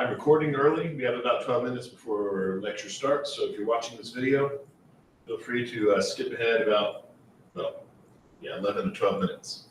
I'm recording early. We have about 12 minutes before lecture starts. So if you're watching this video, feel free to skip ahead about, well, yeah, 11 to 12 minutes.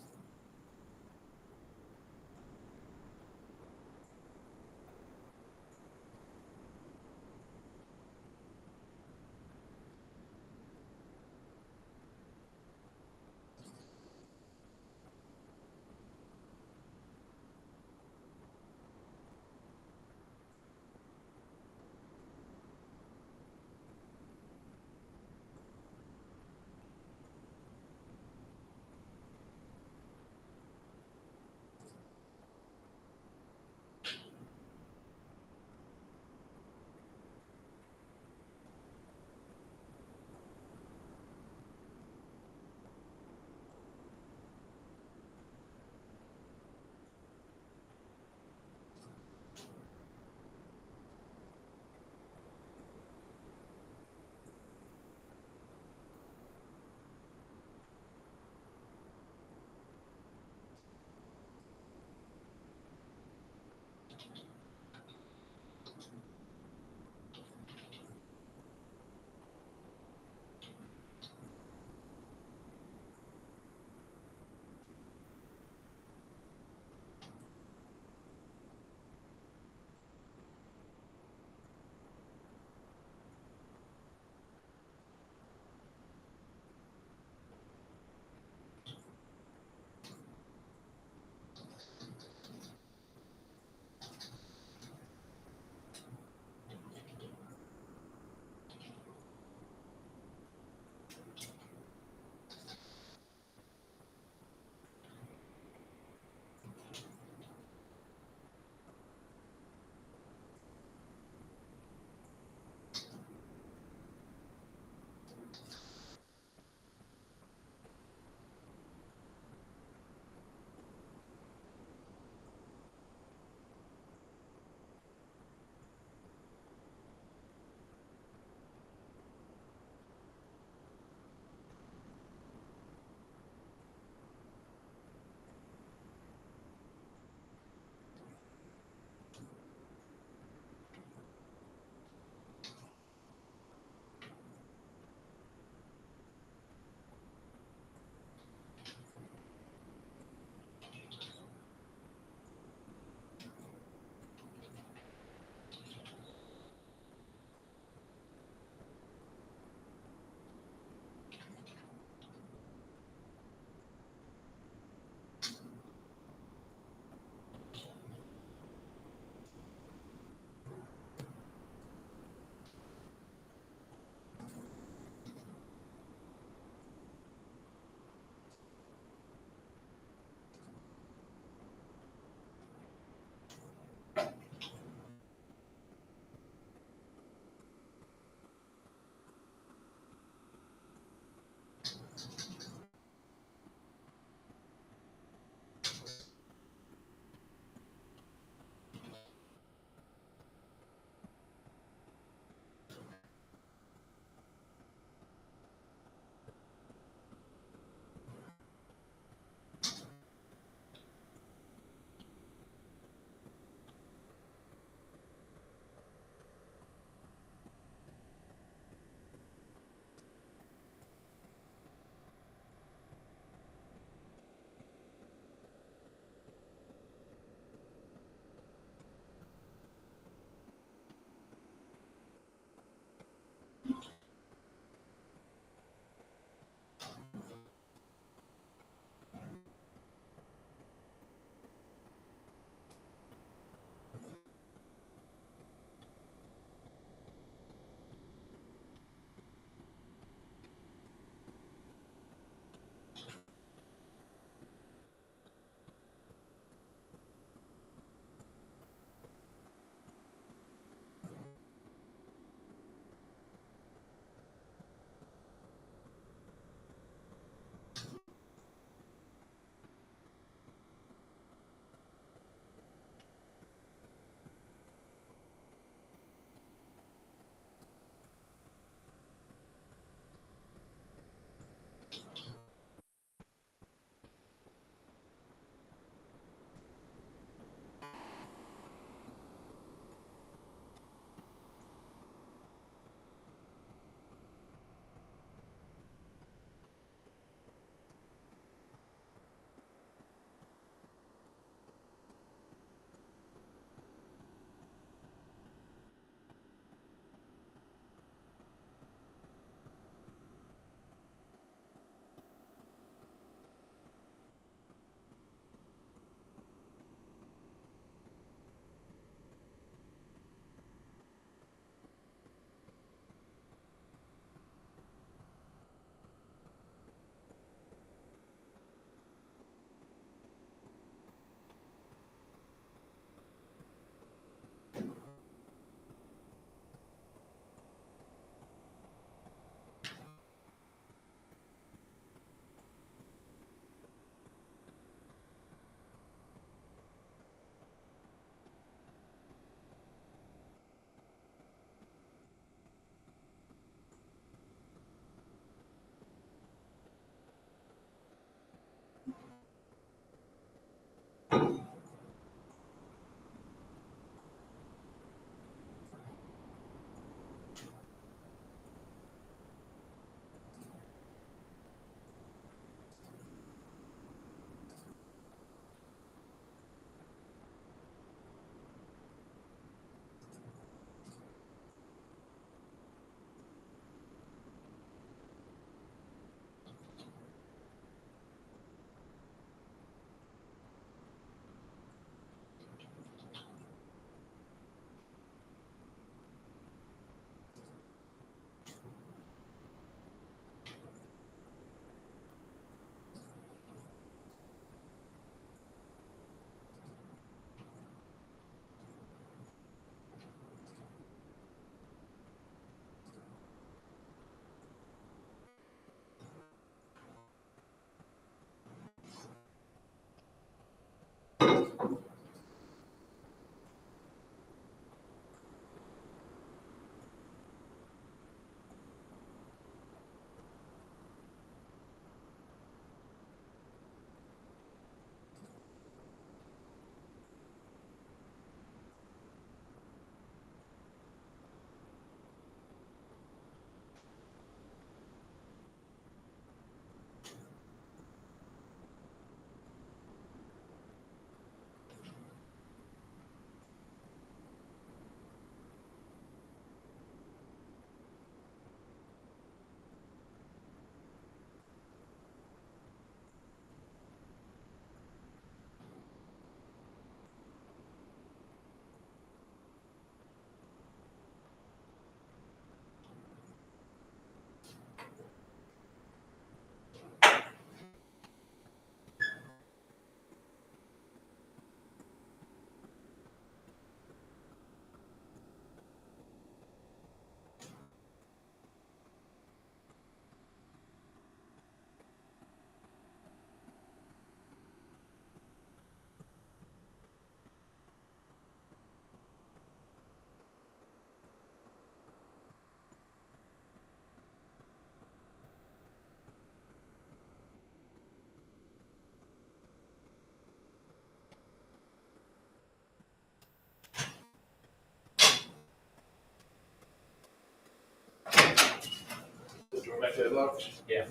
mic locked? Yeah.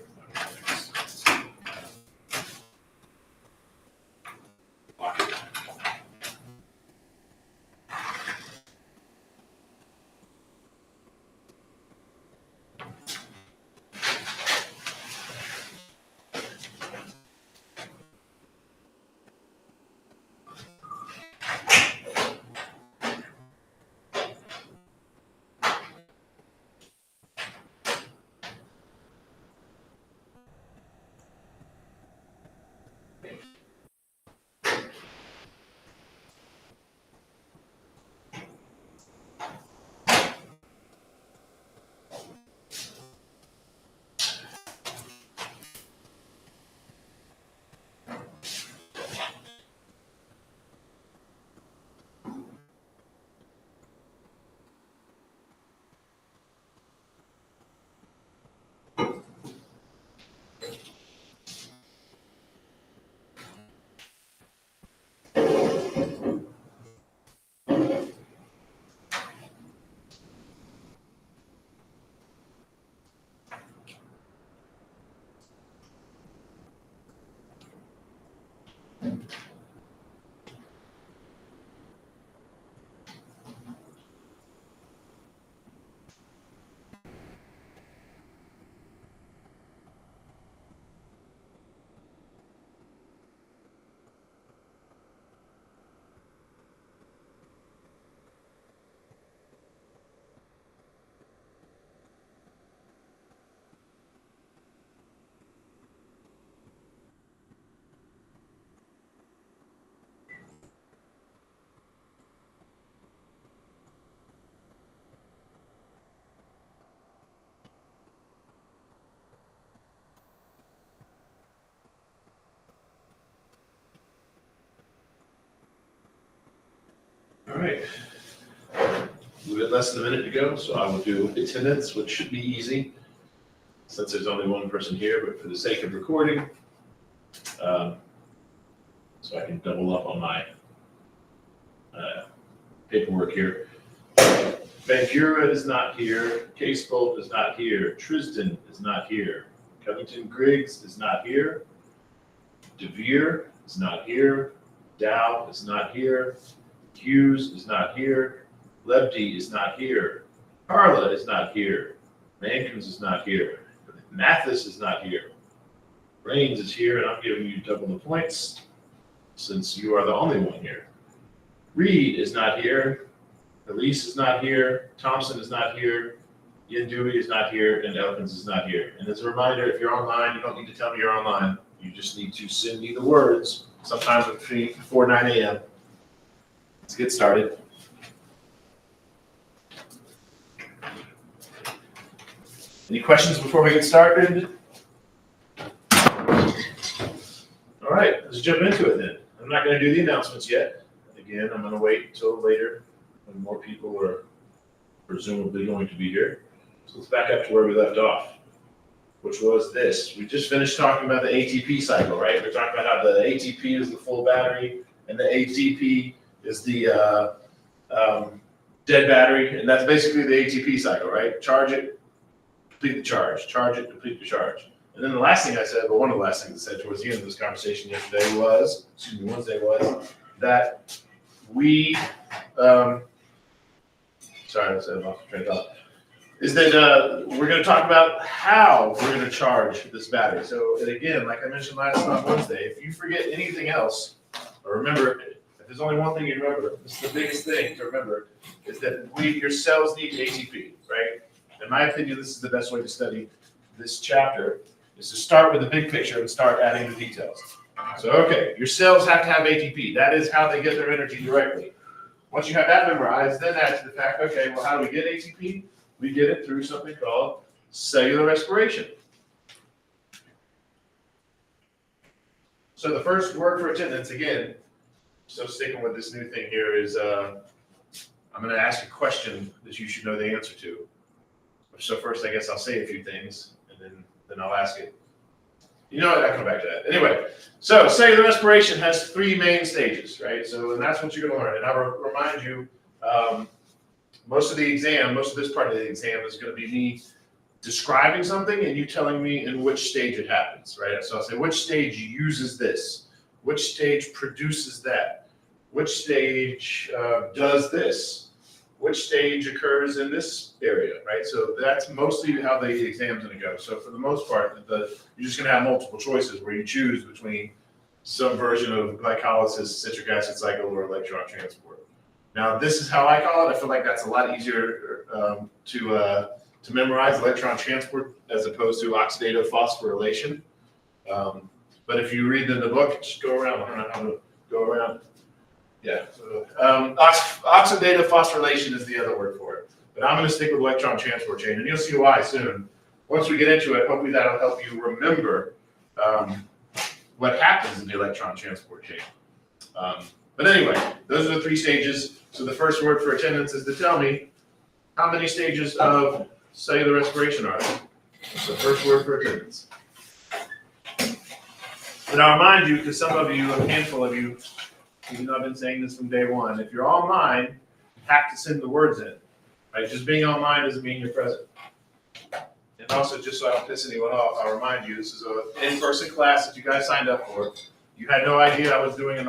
Lock it. All right. A little bit less than a minute to go, so I will do attendance, which should be easy since there's only one person here, but for the sake of recording, so I can double up on my paperwork here. Van Buren is not here. Case Bolt is not here. Tristan is not here. Covington Griggs is not here. DeVere is not here. Dow is not here. Hughes is not here. Lebdy is not here. Carla is not here. Mankins is not here. Mathis is not here. Rains is here, and I'm giving you double the points since you are the only one here. Reed is not here. Elise is not here. Thompson is not here. Ian Dewey is not here, and Elkins is not here. And as a reminder, if you're online, you don't need to tell me you're online. You just need to send me the words sometime before 9 a.m. Let's get started. Any questions before we get started? All right, let's jump into it then. I'm not going to do the announcements yet. Again, I'm going to wait until later when more people are presumably going to be here. So let's back up to where we left off, which was this. We just finished talking about the ATP cycle, right? We're talking about how the ATP is the full battery and the ATP is the dead battery, and that's basically the ATP cycle, right? Charge it, complete the charge. Charge it, complete the charge. And then the last thing I said, well, one of the last things I said towards the end of this conversation Wednesday was that we, sorry, I said off the train of thought, is that we're going to talk about how we're going to charge this battery. So, and again, like I mentioned last Wednesday, if you forget anything else, or remember, if there's only one thing you remember, this is the biggest thing to remember, is that your cells need ATP, right? In my opinion, this is the best way to study this chapter, is to start with the big picture and start adding the details. So, okay, your cells have to have ATP. That is how they get their energy directly. Once you have that memorized, then add to the fact, okay, well, how do we get ATP? We get it through something called cellular respiration. So the first word for attendance, again, so sticking with this new thing here is, I'm going to ask a question that you should know the answer to. So first, I guess I'll say a few things, and then I'll ask it. You know what? I'll come back to that. Anyway, so cellular respiration has three main stages, right? So, and that's what you're going to learn. And I'll remind you, most of this part of the exam is going to be me describing something and you telling me in which stage it happens, right? So I'll say, which stage uses this? Which stage produces that? Which stage does this? Which stage occurs in this area, right? So that's mostly how the exam's gonna go. So for the most part, you're just gonna have multiple choices where you choose between some version of glycolysis, citric acid cycle, or electron transport. Now, this is how I call it. I feel like that's a lot easier to memorize, electron transport, as opposed to oxidative phosphorylation. But if you read in the book, just go around. I don't know how to go around. Yeah. So, oxidative phosphorylation is the other word for it. But I'm going to stick with electron transport chain, and you'll see why soon. Once we get into it, hopefully that'll help you remember what happens in the electron transport chain. But anyway, those are the 3 stages. So the first word for attendance is to tell me how many stages of cellular respiration are there. That's the first word for attendance. And I'll remind you, because some of you, a handful of you, even though I've been saying this from day one, if you're online, you have to send the words in. Right? Just being online doesn't mean you're present. And also, just so I don't piss anyone off, I'll remind you, this is an in-person class that you guys signed up for. You had no idea I was doing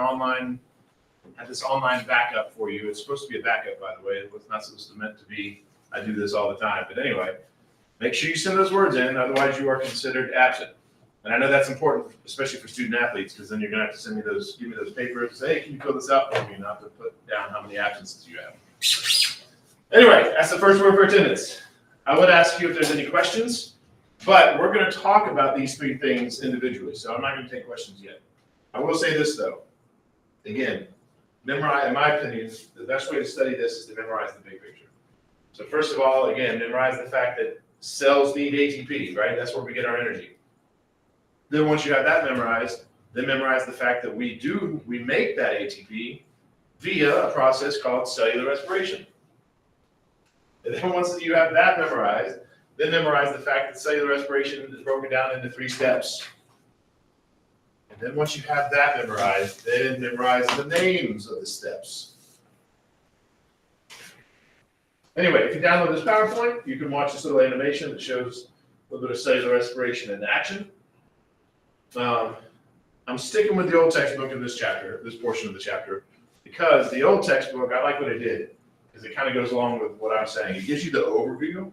had this online backup for you. It's supposed to be a backup, by the way. It was not supposed to meant to be, I do this all the time. But anyway, make sure you send those words in, otherwise you are considered absent. And I know that's important, especially for student athletes, because then you're gonna have to send me give me those papers, and say, hey, can you fill this out for me, and I have to put down how many absences you have. Anyway, that's the first word for attendance. I would ask you if there's any questions, but we're gonna talk about these 3 things individually, so I'm not gonna take questions yet. I will say this though, again, memorize, in my opinion, the best way to study this is to memorize the big picture. So first of all, again, memorize the fact that cells need ATP, right? That's where we get our energy. Then once you have that memorized, then memorize the fact that we make that ATP via a process called cellular respiration. And then once you have that memorized, then memorize the fact that cellular respiration is broken down into 3 steps. And then once you have that memorized, then memorize the names of the steps. Anyway, if you download this PowerPoint, you can watch this little animation that shows a little bit of cellular respiration in action. I'm sticking with the old textbook in this chapter, this portion of the chapter, because the old textbook, I like what it did, because it kind of goes along with what I'm saying. It gives you the overview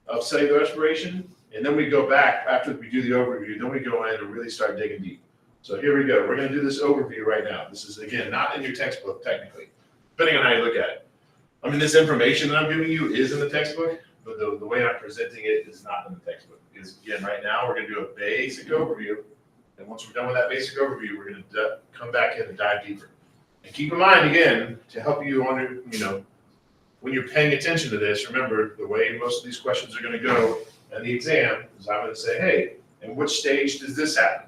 of cellular respiration, and then we go back, after we do the overview, then we go in and really start digging deep. So here we go. We're going to do this overview right now. This is, again, not in your textbook, technically, depending on how you look at it. I mean, this information that I'm giving you is in the textbook, but the way I'm presenting it is not in the textbook. Because, again, right now, we're going to do a basic overview. And once we're done with that basic overview, we're going to come back in and dive deeper. And keep in mind, again, to help you when you're paying attention to this, remember the way most of these questions are going to go in the exam is I'm going to say, hey, in which stage does this happen?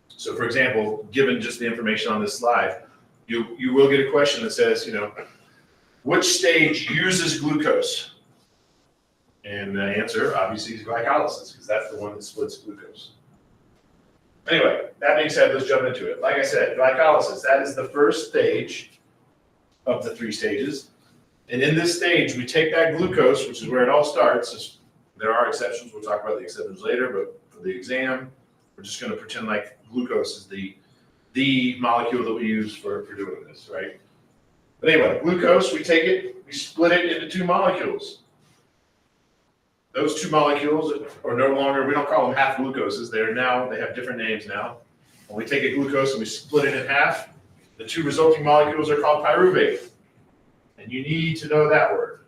So, for example, given just the information on this slide, you will get a question that says, which stage uses glucose? And the answer, obviously, is glycolysis, because that's the one that splits glucose. Anyway, that being said, let's jump into it. Like I said, glycolysis, that is the first stage of the 3 stages. And in this stage, we take that glucose, which is where it all starts. There are exceptions. We'll talk about the exceptions later, but for the exam, we're just going to pretend like glucose is the molecule that we use for doing this, right? But anyway, glucose, we take it, we split it into 2 molecules. Those 2 molecules are no longer, we don't call them half glucoses. They have different names now. When we take a glucose and we split it in half, the 2 resulting molecules are called pyruvate. And you need to know that word.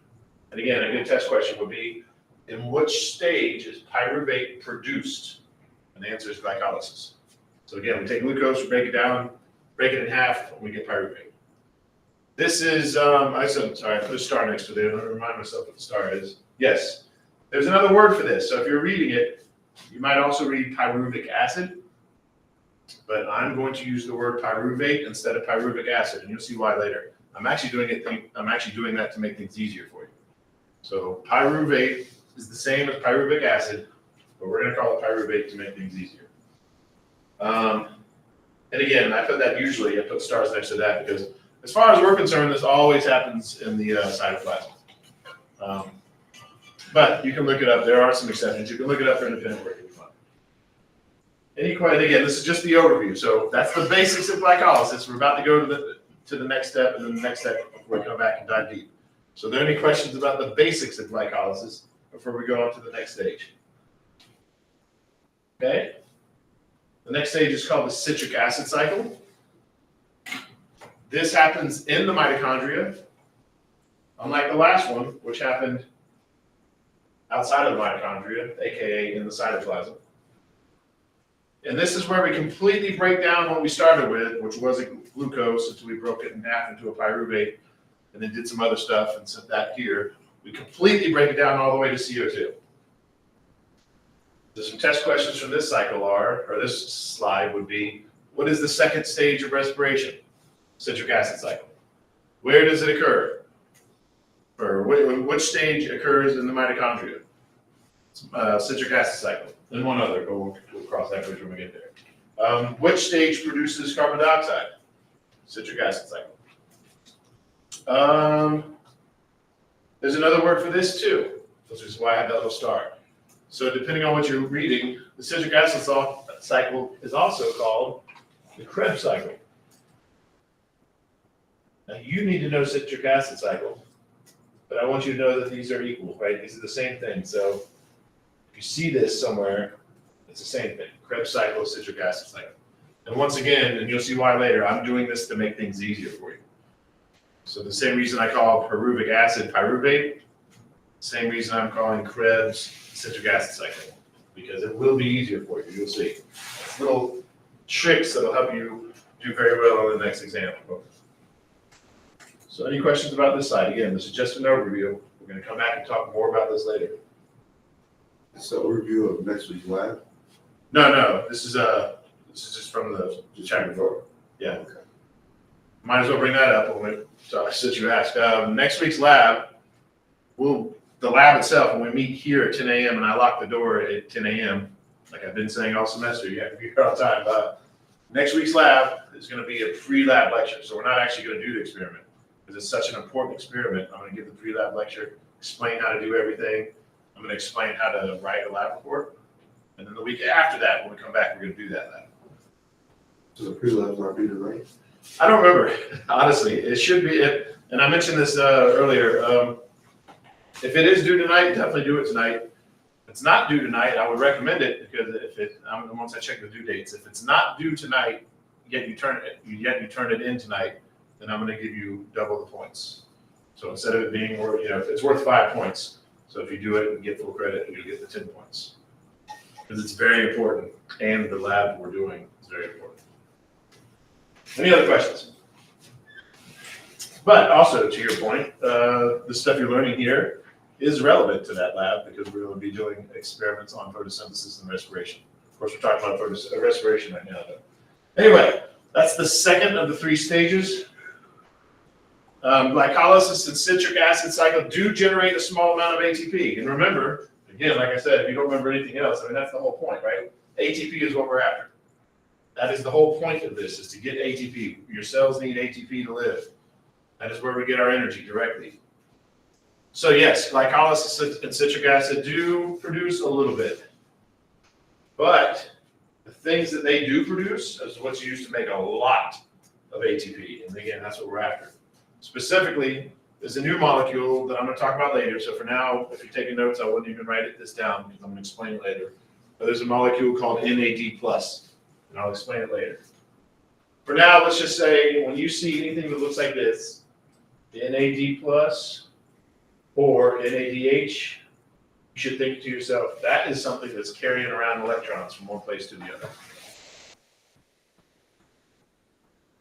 And again, a good test question would be, in which stage is pyruvate produced? And the answer is glycolysis. So again, we take glucose, we break it down, break it in half, and we get pyruvate. This is, I put a star next to it. Let me remind myself what the star is. Yes. There's another word for this. So if you're reading it, you might also read pyruvic acid, but I'm going to use the word pyruvate instead of pyruvic acid, and you'll see why later. I'm actually doing that to make things easier for you. So pyruvate is the same as pyruvic acid, but we're going to call it pyruvate to make things easier. And again, I put stars next to that because as far as we're concerned, this always happens in the cytoplasm. But you can look it up. There are some exceptions. You can look it up for independent work if you want. Any questions? Again, this is just the overview. So that's the basics of glycolysis. We're about to go to the next step, and then the next step before we come back and dive deep. So, are there any questions about the basics of glycolysis before we go on to the next stage? Okay. The next stage is called the citric acid cycle. This happens in the mitochondria, unlike the last one, which happened outside of the mitochondria, aka in the cytoplasm. And this is where we completely break down what we started with, which was a glucose, until we broke it in half into a pyruvate, and then did some other stuff and sent that here. We completely break it down all the way to CO2. So some test questions from this cycle or this slide would be, what is the second stage of respiration? Citric acid cycle. Where does it occur? Or which stage occurs in the mitochondria? Citric acid cycle. And one other, but we'll cross that bridge when we get there. Which stage produces carbon dioxide? Citric acid cycle. There's another word for this too, which is why I had that little star. So depending on what you're reading, the citric acid cycle is also called the Krebs cycle. Now you need to know citric acid cycle, but I want you to know that these are equal, right? These are the same thing. So if you see this somewhere, it's the same thing. Krebs cycle, citric acid cycle. And once again, and you'll see why later, I'm doing this to make things easier for you. So the same reason I call pyruvic acid pyruvate, same reason I'm calling Krebs citric acid cycle, because it will be easier for you, you'll see. It's little tricks that'll help you do very well on the next exam. So any questions about this slide? Again, this is just an overview. We're going to come back and talk more about this later. So overview of next week's lab? No, this is just from the chapter before. Yeah. Okay. Might as well bring that up when we talk, since you asked. Next week's lab, the lab itself, when we meet here at 10 a.m. and I lock the door at 10 a.m., like I've been saying all semester, you have to be here all the time. Next week's lab is going to be a pre-lab lecture. So we're not actually going to do the experiment because it's such an important experiment. I'm going to give the pre-lab lecture, explain how to do everything. I'm going to explain how to write a lab report. And then the week after that, when we come back, we're going to do that lab. So the pre-lab's not due tonight? I don't remember, honestly. It should be, and I mentioned this earlier. If it is due tonight, definitely do it tonight. If it's not due tonight, I would recommend it because once I check the due dates, if it's not due tonight, yet you turn it in tonight, then I'm going to give you double the points. So instead of it being, it's worth 5 points. So if you do it and get full credit, you'll get the 10 points. Because it's very important, and the lab we're doing is very important. Any other questions? But also, to your point, the stuff you're learning here is relevant to that lab because we're going to be doing experiments on photosynthesis and respiration. Of course, we're talking about respiration right now. Anyway, that's the second of the 3 stages. Glycolysis and citric acid cycle do generate a small amount of ATP. And remember, again, like I said, if you don't remember anything else, that's the whole point, right? ATP is what we're after. That is the whole point of this, is to get ATP. Your cells need ATP to live. That is where we get our energy directly. So yes, glycolysis and citric acid do produce a little bit. But the things that they do produce is what's used to make a lot of ATP. And again, that's what we're after. Specifically, there's a new molecule that I'm going to talk about later. So for now, if you're taking notes, I wouldn't even write this down because I'm going to explain it later. But there's a molecule called NAD+, and I'll explain it later. For now, let's just say when you see anything that looks like this, NAD+ or NADH, you should think to yourself, that is something that's carrying around electrons from one place to the other.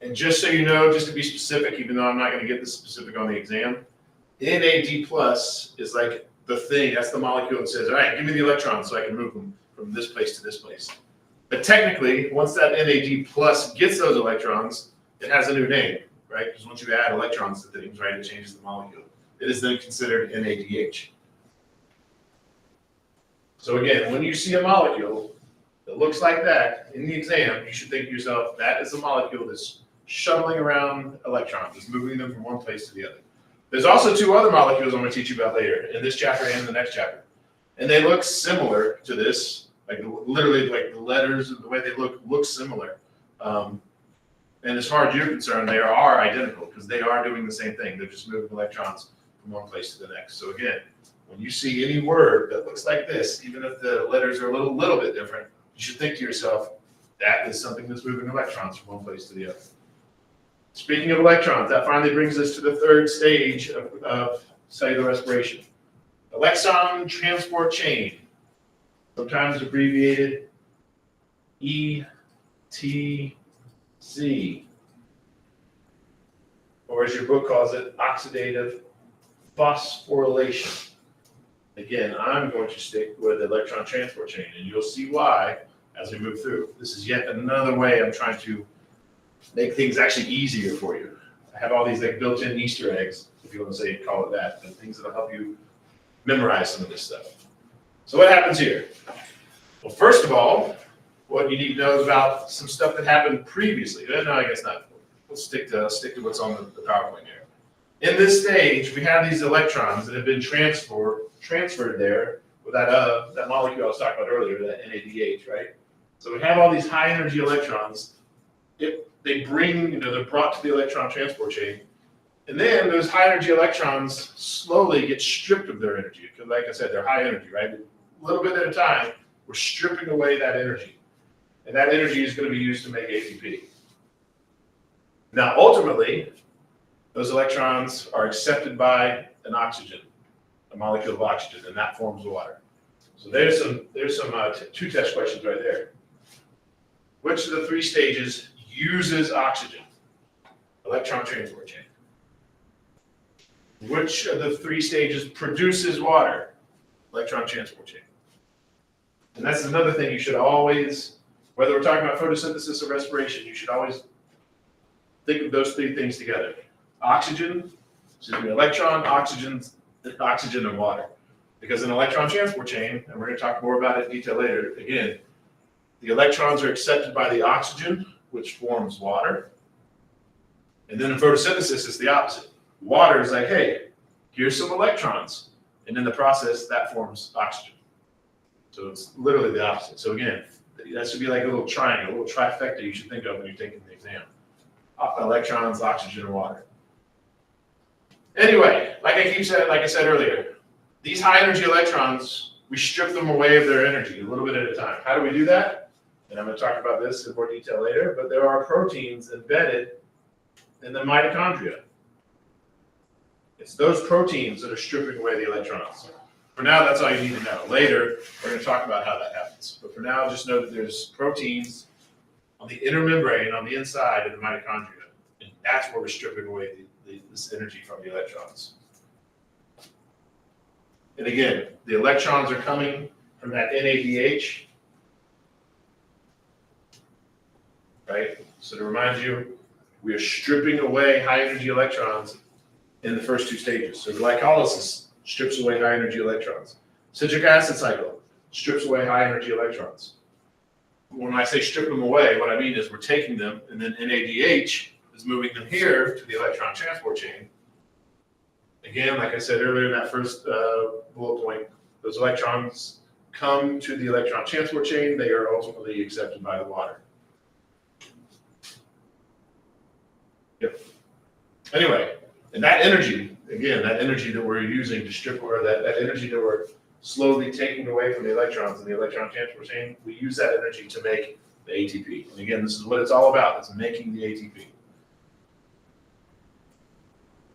And just so you know, just to be specific, even though I'm not going to get this specific on the exam, NAD+ is like the thing, that's the molecule that says, all right, give me the electrons so I can move them from this place to this place. But technically, once that NAD+ gets those electrons, it has a new name, right? Because once you add electrons to things, right, it changes the molecule. It is then considered NADH. So again, when you see a molecule that looks like that in the exam, you should think to yourself, that is a molecule that's shuttling around electrons, it's moving them from one place to the other. There's also 2 other molecules I'm going to teach you about later in this chapter and in the next chapter. And they look similar to this, like literally like the letters and the way they look similar. And as far as you're concerned, they are identical because they are doing the same thing. They're just moving electrons from one place to the next. So again, when you see any word that looks like this, even if the letters are a little bit different, you should think to yourself, that is something that's moving electrons from one place to the other. Speaking of electrons, that finally brings us to the third stage of cellular respiration. Electron transport chain, sometimes abbreviated ETC, or as your book calls it, oxidative phosphorylation. Again, I'm going to stick with electron transport chain, and you'll see why as we move through. This is yet another way I'm trying to make things actually easier for you. I have all these like built-in Easter eggs, if you want to say call it that, but things that'll help you memorize some of this stuff. So what happens here? Well, first of all, what you need to know is about some stuff that happened previously. No, I guess not. We'll stick to what's on the PowerPoint here. In this stage, we have these electrons that have been transferred there with that molecule I was talking about earlier, that NADH, right? So we have all these high energy electrons. They're brought to the electron transport chain. And then those high energy electrons slowly get stripped of their energy. Because like I said, they're high energy, right? A little bit at a time, we're stripping away that energy. And that energy is going to be used to make ATP. Now, ultimately, those electrons are accepted by an oxygen, a molecule of oxygen, and that forms water. So there's some two test questions right there. Which of the three stages uses oxygen? Electron transport chain. Which of the three stages produces water? Electron transport chain. And that's another thing you should always, whether we're talking about photosynthesis or respiration, you should always think of those three things together. Electron, oxygen, and water. Because in electron transport chain, and we're going to talk more about it in detail later, again, the electrons are accepted by the oxygen, which forms water. And then in photosynthesis, it's the opposite. Water is like, hey, here's some electrons. And in the process, that forms oxygen. So it's literally the opposite. So again, that should be like a little triangle, a little trifecta you should think of when you're taking the exam. Electrons, oxygen, and water. Anyway, like I said earlier, these high energy electrons, we strip them away of their energy a little bit at a time. How do we do that? And I'm going to talk about this in more detail later, but there are proteins embedded in the mitochondria. It's those proteins that are stripping away the electrons. For now, that's all you need to know. Later, we're going to talk about how that happens. But for now, just know that there's proteins on the inner membrane, on the inside of the mitochondria. And that's where we're stripping away this energy from the electrons. And again, the electrons are coming from that NADH, right? So to remind you, we are stripping away high energy electrons in the first two stages. So glycolysis strips away high energy electrons. Citric acid cycle strips away high energy electrons. When I say strip them away, what I mean is we're taking them, and then NADH is moving them here to the electron transport chain. Again, like I said earlier in that first bullet point, those electrons come to the electron transport chain. They are ultimately accepted by the water. Yep. Anyway, and that energy, again, that energy that we're using to strip, or that energy that we're slowly taking away from the electrons in the electron transport chain, we use that energy to make the ATP. And again, this is what it's all about. It's making the ATP.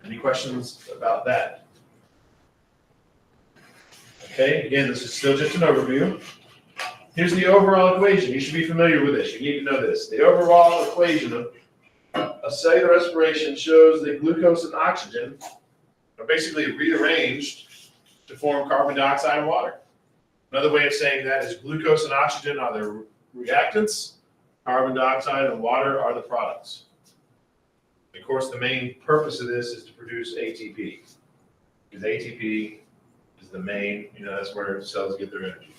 Any questions about that? Okay, again, this is still just an overview. Here's the overall equation. You should be familiar with this. You need to know this. The overall equation of cellular respiration shows that glucose and oxygen are basically rearranged to form carbon dioxide and water. Another way of saying that is glucose and oxygen are the reactants, carbon dioxide and water are the products. Of course, the main purpose of this is to produce ATP, because ATP is the main, that's where cells get their energy.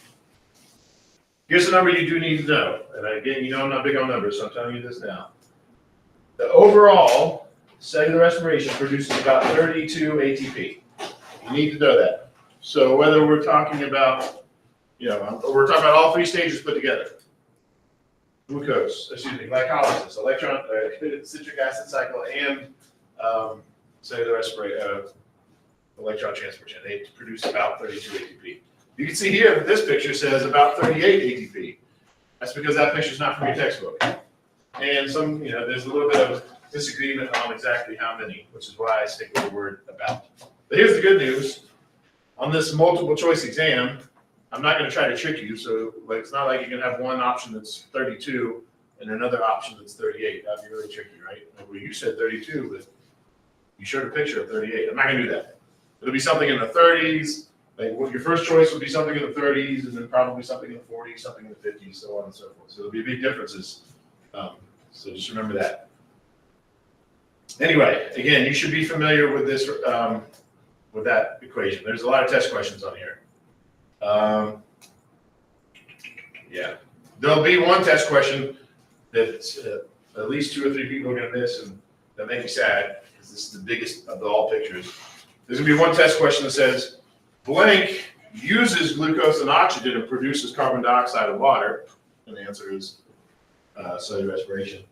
Here's the number you do need to know. And again, I'm not big on numbers, so I'm telling you this now. The overall cellular respiration produces about 32 ATP. You need to know that. So whether we're talking about, we're talking about all three stages put together. Glycolysis, citric acid cycle, and cellular electron transport chain. They produce about 32 ATP. You can see here that this picture says about 38 ATP. That's because that picture's not from your textbook. And there's a little bit of disagreement on exactly how many, which is why I stick with the word about. But here's the good news. On this multiple choice exam, I'm not going to try to trick you. So it's not like you can have one option that's 32 and another option that's 38. That'd be really tricky, right? Well, you said 32, but you showed a picture of 38. I'm not going to do that. It'll be something in the 30s. Like your first choice would be something in the 30s, and then probably something in the 40s, something in the 50s, so on and so forth. So there'll be big differences. So just remember that. Anyway, again, you should be familiar with this, with that equation. There's a lot of test questions on here. Yeah, there'll be one test question that at least 2 or 3 people are going to miss, and that make me sad because this is the biggest of all pictures. There's going to be one test question that says, blank uses glucose and oxygen and produces carbon dioxide and water, and the answer is cellular respiration.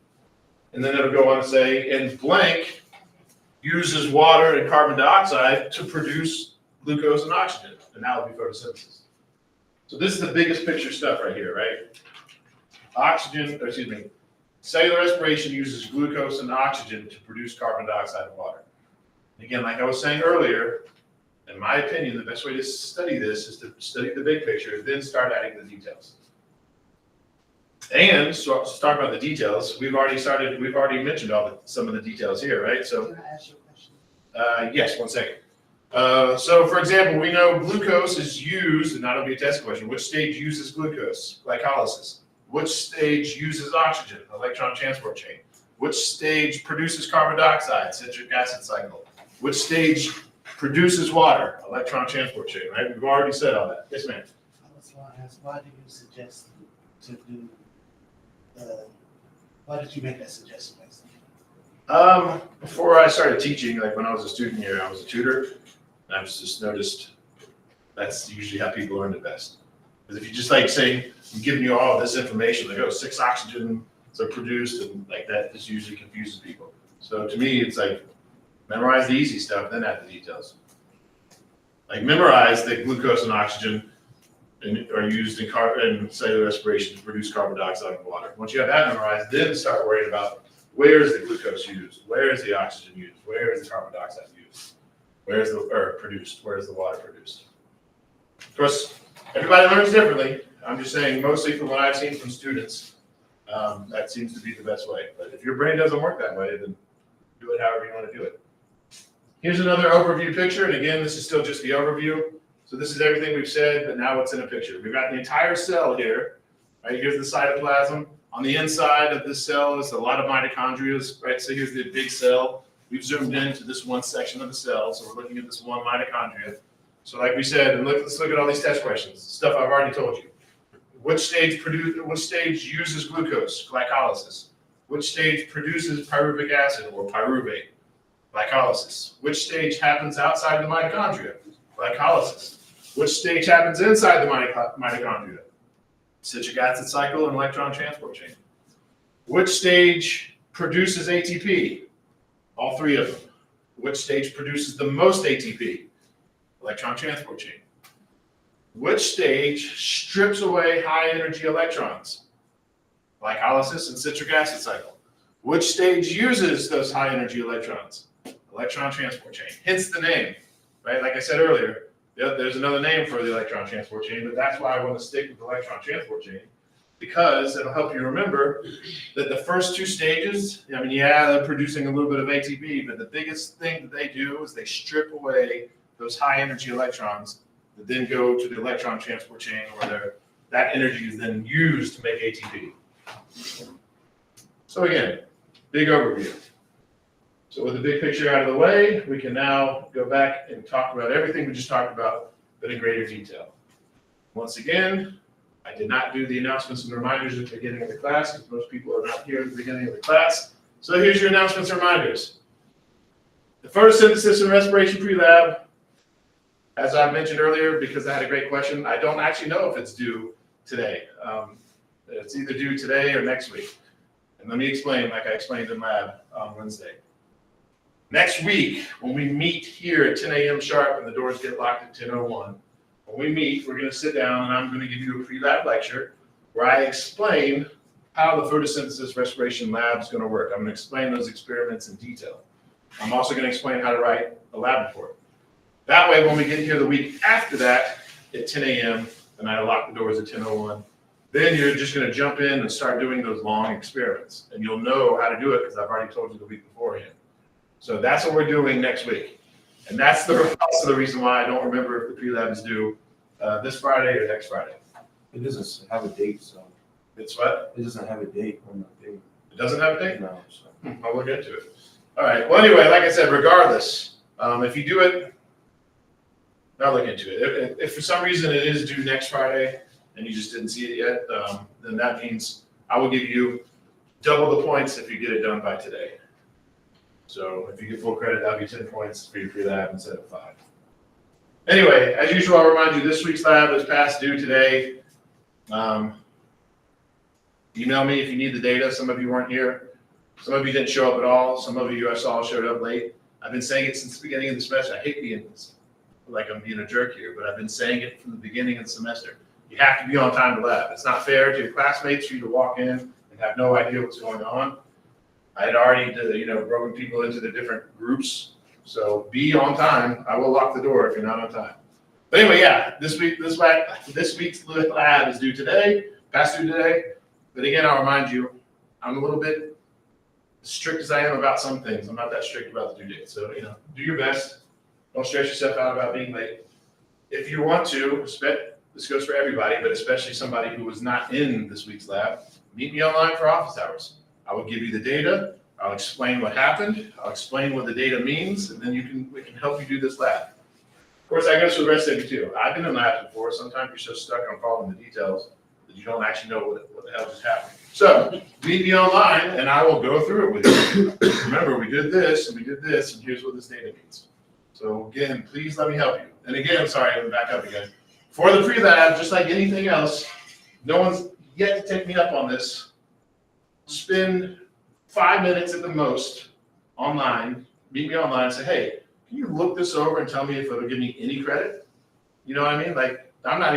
And then it'll go on to say, and blank uses water and carbon dioxide to produce glucose and oxygen, and that will be photosynthesis. So this is the biggest picture stuff right here, right? Cellular respiration uses glucose and oxygen to produce carbon dioxide and water. And again, like I was saying earlier, in my opinion, the best way to study this is to study the big picture, then start adding the details. And so let's talk about the details. We've already mentioned some of the details here, right? So, Can I ask you a question? yes, 1 second. So for example, we know glucose is used, and that'll be a test question. Which stage uses glucose? Glycolysis. Which stage uses oxygen? Electron transport chain. Which stage produces carbon dioxide? Citric acid cycle. Which stage produces water? Electron transport chain, right? We've already said all that. Yes, ma'am. I was going to ask, why did you suggest to do, why did you make that suggestion? Before I started teaching, like when I was a student here, I was a tutor. And I've just noticed that's usually how people learn the best. Because if you just say, I'm giving you all this information, like, 6 oxygens are produced, and like that just usually confuses people. So to me, it's like, memorize the easy stuff, then add the details. Like memorize that glucose and oxygen are used in cellular respiration to produce carbon dioxide and water. Once you have that memorized, then start worrying about where is the glucose used, where is the oxygen used, where is the carbon dioxide used, where is the air produced, where is the water produced. Of course, everybody learns differently. I'm just saying, mostly from what I've seen from students, that seems to be the best way. But if your brain doesn't work that way, then do it however you want to do it. Here's another overview picture, and again, this is still just the overview. So this is everything we've said, but now it's in a picture. We've got the entire cell here, right? Here's the cytoplasm. On the inside of this cell is a lot of mitochondria, right? So here's the big cell. We've zoomed into this one section of the cell, so we're looking at this one mitochondria. So like we said, and let's look at all these test questions, stuff I've already told you. Which stage uses glucose? Glycolysis. Which stage produces pyruvic acid or pyruvate? Glycolysis. Which stage happens outside the mitochondria? Glycolysis. Which stage happens inside the mitochondria? Citric acid cycle and electron transport chain. Which stage produces ATP? All 3 of them. Which stage produces the most ATP? Electron transport chain. Which stage strips away high energy electrons? Glycolysis and citric acid cycle. Which stage uses those high energy electrons? Electron transport chain. Hence the name, right? Like I said earlier, there's another name for the electron transport chain, but that's why I want to stick with the electron transport chain, because it'll help you remember that the first 2 stages, they're producing a little bit of ATP, but the biggest thing that they do is they strip away those high energy electrons that then go to the electron transport chain, where that energy is then used to make ATP. So again, big overview. So with the big picture out of the way, we can now go back and talk about everything we just talked about, but in greater detail. Once again, I did not do the announcements and reminders at the beginning of the class, because most people are not here at the beginning of the class. So here's your announcements and reminders. The photosynthesis and respiration pre-lab As I mentioned earlier, because I had a great question, I don't actually know if it's due today. It's either due today or next week. And let me explain, like I explained in lab on Wednesday. Next week, when we meet here at 10 a.m. sharp and the doors get locked at 10:01, when we meet, we're going to sit down and I'm going to give you a pre-lab lecture where I explain how the photosynthesis respiration lab is going to work. I'm going to explain those experiments in detail. I'm also going to explain how to write a lab report. That way, when we get here the week after that at 10 a.m. and I lock the doors at 10:01, then you're just going to jump in and start doing those long experiments. And you'll know how to do it because I've already told you the week beforehand. So that's what we're doing next week. And that's also the reason why I don't remember if the pre-lab is due this Friday or next Friday. It doesn't have a date, so It's what? it doesn't have a date on the thing. It doesn't have a date? No, so. I'll look into it. All right. Well, anyway, like I said, regardless, if you do it, I'll look into it. If for some reason it is due next Friday and you just didn't see it yet, then that means I will give you double the points if you get it done by today. So if you get full credit, that'll be 10 points for your pre-lab instead of 5. Anyway, as usual, I'll remind you this week's lab is past due today. Email me if you need the data. Some of you weren't here. Some of you didn't show up at all. Some of you I saw showed up late. I've been saying it since the beginning of the semester. I hate being like I'm being a jerk here, but I've been saying it from the beginning of the semester. You have to be on time to lab. It's not fair to your classmates for you to walk in and have no idea what's going on. I had already, broken people into the different groups. So be on time. I will lock the door if you're not on time. But anyway, yeah, this week's lab is due today, past due today. But again, I'll remind you, I'm a little bit strict as I am about some things. I'm not that strict about the due date. So, do your best. Don't stress yourself out about being late. If you want to, this goes for everybody, but especially somebody who was not in this week's lab, meet me online for office hours. I will give you the data. I'll explain what happened. I'll explain what the data means, and then we can help you do this lab. Of course, that goes for the rest of you too. I've been in labs before. Sometimes you're so stuck on following the details that you don't actually know what the hell just happened. So meet me online, and I will go through it with you. Remember, we did this, and here's what this data means. So again, please let me help you. And again, sorry, I'm back up again. For the pre-lab, just like anything else, no one's yet to take me up on this. Spend 5 minutes at the most online, meet me online and say, hey, can you look this over and tell me if it'll give me any credit? You know what I mean? Like, I'm not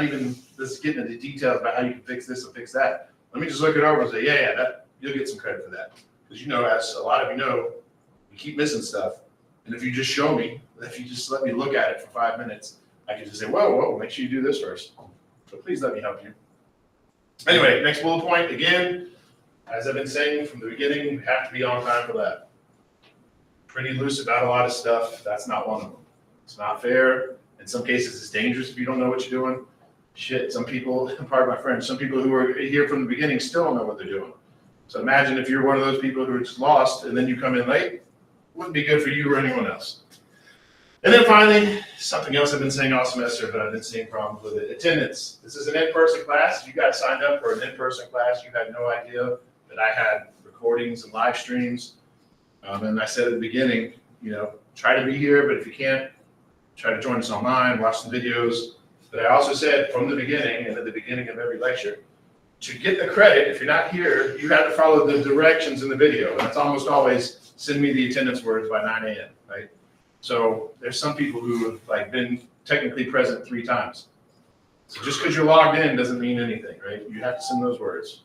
even just getting into the details about how you can fix this or fix that. Let me just look it over and say, that you'll get some credit for that. Because as a lot of you know, we keep missing stuff. And if you just show me, if you just let me look at it for 5 minutes, I can just say, whoa, make sure you do this first. So please let me help you. Anyway, next bullet point, again, as I've been saying from the beginning, you have to be on time for that. Pretty loose about a lot of stuff. That's not one of them. It's not fair. In some cases, it's dangerous if you don't know what you're doing. Shit, some people, pardon my French, some people who were here from the beginning still don't know what they're doing. So imagine if you're one of those people who are just lost and then you come in late, wouldn't be good for you or anyone else. And then finally, something else I've been saying all semester, but I've been seeing problems with it. Attendance. This is an in-person class. If you got signed up for an in-person class, you had no idea that I had recordings and live streams. And I said at the beginning, try to be here, but if you can't, try to join us online, watch the videos. But I also said from the beginning and at the beginning of every lecture, to get the credit, if you're not here, you have to follow the directions in the video. And that's almost always send me the attendance words by 9 a.m., right? So there's some people who have been technically present 3 times. So just because you're logged in doesn't mean anything, right? You have to send those words.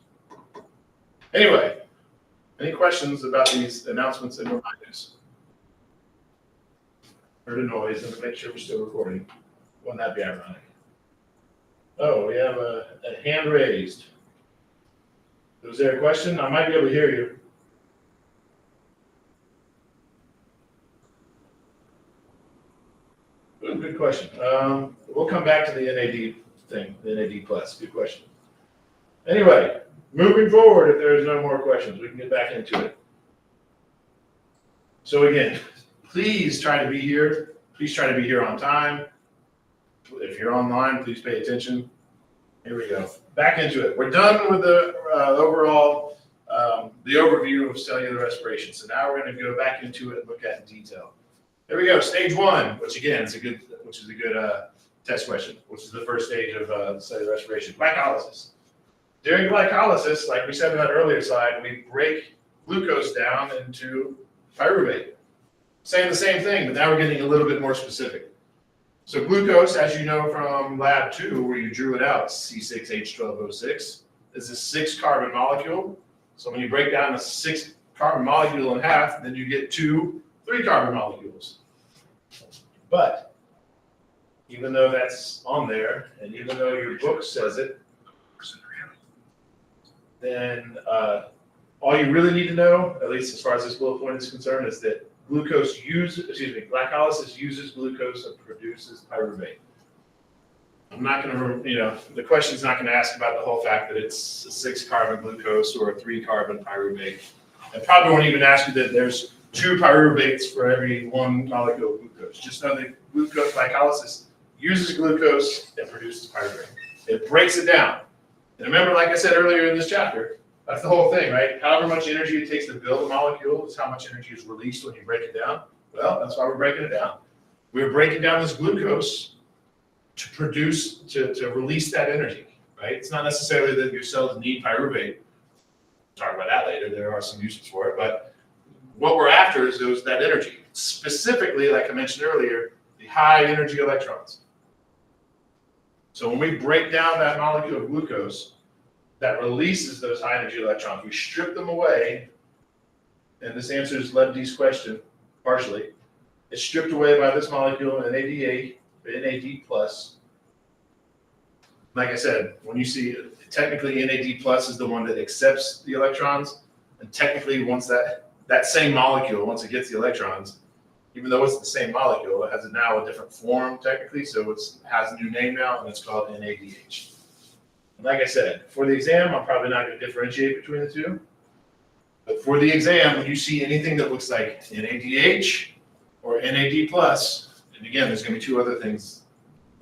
Anyway, any questions about these announcements and reminders? Heard a noise and make sure we're still recording. Wouldn't that be ironic? Oh, we have a hand raised. Was there a question? I might be able to hear you. Good question. We'll come back to the NAD thing, the NAD plus. Good question. Anyway, moving forward, if there's no more questions, we can get back into it. So again, please try to be here. Please try to be here on time. If you're online, please pay attention. Here we go. Back into it. We're done with the overall, the overview of cellular respiration. So now we're going to go back into it and look at it in detail. There we go. Stage 1, which again is a good which is a good test question, which is the first stage of cellular respiration, glycolysis. During glycolysis, like we said in that earlier slide, we break glucose down into pyruvate. Saying the same thing, but now we're getting a little bit more specific. So glucose, as you know from lab 2, where you drew it out, C6H12O6, is a 6-carbon molecule. So when you break down a 6-carbon molecule in half, then you get 2 3-carbon molecules. But even though that's on there, and even though your book says it, then all you really need to know, at least as far as this bullet point is concerned, is that glycolysis uses glucose and produces pyruvate. I'm not going to, the question's not going to ask about the whole fact that it's a 6-carbon glucose or a 3-carbon pyruvate. It probably won't even ask you that there's 2 pyruvates for every 1 molecule of glucose. Just know that glycolysis uses glucose and produces pyruvate. It breaks it down. And remember, like I said earlier in this chapter, that's the whole thing, right? However much energy it takes to build a molecule is how much energy is released when you break it down. Well, that's why we're breaking it down. We're breaking down this glucose to produce, to release that energy, right? It's not necessarily that your cells need pyruvate. We'll talk about that later. There are some uses for it, but what we're after is that energy. Specifically, like I mentioned earlier, the high energy electrons. So when we break down that molecule of glucose, that releases those high energy electrons. We strip them away, and this answers Lebde's question partially. It's stripped away by this molecule, NAD+. Like I said, when you see, technically NAD+ is the one that accepts the electrons, and technically once that same molecule, once it gets the electrons, even though it's the same molecule, it has now a different form technically, so it has a new name now, and it's called NADH. Like I said, for the exam, I'm probably not going to differentiate between the two. But for the exam, when you see anything that looks like NADH or NAD+, and again, there's going to be 2 other things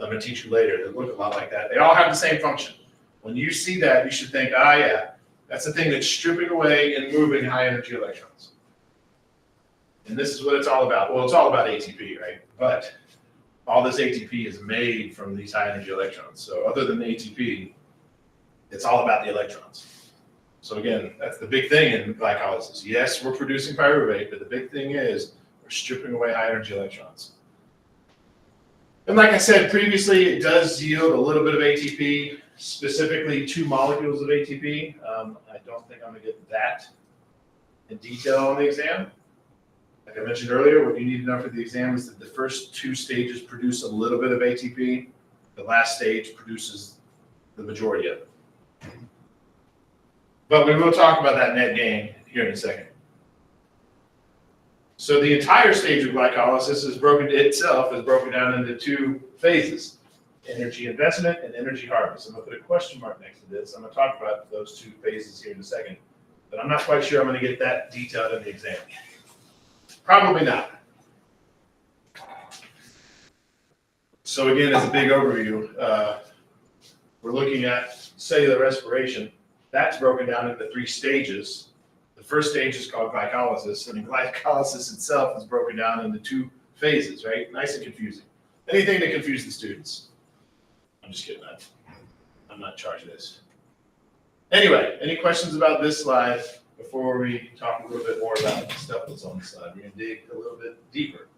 I'm going to teach you later that look a lot like that. They all have the same function. When you see that, you should think, yeah, that's the thing that's stripping away and moving high energy electrons. And this is what it's all about. Well, it's all about ATP, right? But all this ATP is made from these high energy electrons. So other than the ATP, it's all about the electrons. So again, that's the big thing in glycolysis. Yes, we're producing pyruvate, but the big thing is we're stripping away high energy electrons. And like I said previously, it does yield a little bit of ATP, specifically 2 molecules of ATP. I don't think I'm going to get that in detail on the exam. Like I mentioned earlier, what you need to know for the exam is that the first 2 stages produce a little bit of ATP. The last stage produces the majority of it. But we will talk about that net gain here in a second. So the entire stage of glycolysis is broken down into 2 phases: energy investment and energy harvest. I'm going to put a question mark next to this. I'm going to talk about those 2 phases here in a second, but I'm not quite sure I'm going to get that detailed in the exam. Probably not. So again, as a big overview, we're looking at cellular respiration. That's broken down into 3 stages. The first stage is called glycolysis, and glycolysis itself is broken down into 2 phases, right? Nice and confusing. Anything to confuse the students. I'm just kidding. I'm not in charge of this. Anyway, any questions about this slide before we talk a little bit more about the stuff that's on the slide? We're going to dig a little bit deeper.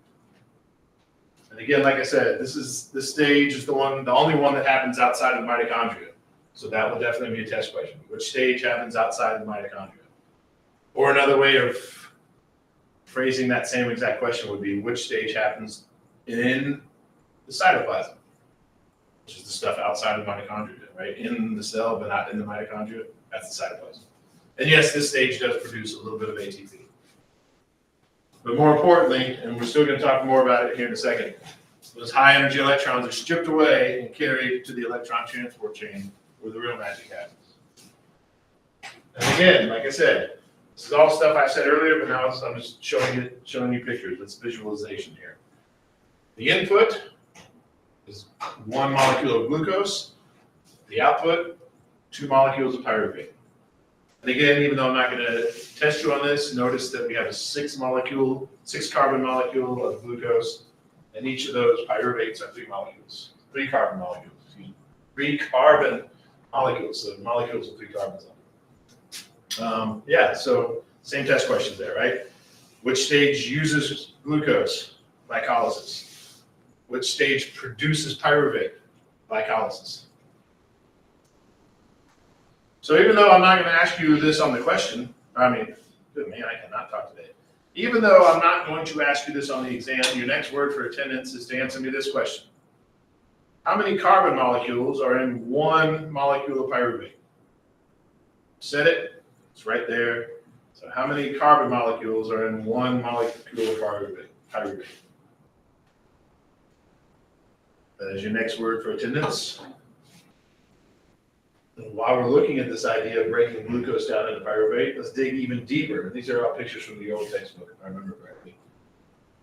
And again, like I said, this stage is the only one that happens outside of mitochondria. So that will definitely be a test question. Which stage happens outside of mitochondria? Or another way of phrasing that same exact question would be, which stage happens in the cytoplasm, which is the stuff outside of mitochondria, right? In the cell, but not in the mitochondria. That's the cytoplasm. And yes, this stage does produce a little bit of ATP. But more importantly, and we're still going to talk more about it here in a second, those high energy electrons are stripped away and carried to the electron transport chain where the real magic happens. And again, like I said, this is all stuff I said earlier, but now I'm just showing you pictures. It's visualization here. The input is 1 molecule of glucose. The output, 2 molecules of pyruvate. And again, even though I'm not going to test you on this, notice that we have a 6-carbon molecule of glucose And each of those pyruvates are 3 molecules, 3 carbon molecules, excuse me. 3 carbon molecules, so molecules with 3 carbons on them. Yeah, so same test questions there, right? Which stage uses glucose? Glycolysis. Which stage produces pyruvate? Glycolysis. So even though I'm not going to ask you this on the question, good man, I cannot talk today. Even though I'm not going to ask you this on the exam, your next word for attendance is to answer me this question. How many carbon molecules are in 1 molecule of pyruvate? Said it, it's right there. So how many carbon molecules are in 1 molecule of pyruvate? That is your next word for attendance. And while we're looking at this idea of breaking glucose down into pyruvate, let's dig even deeper. These are all pictures from the old textbook, if I remember correctly.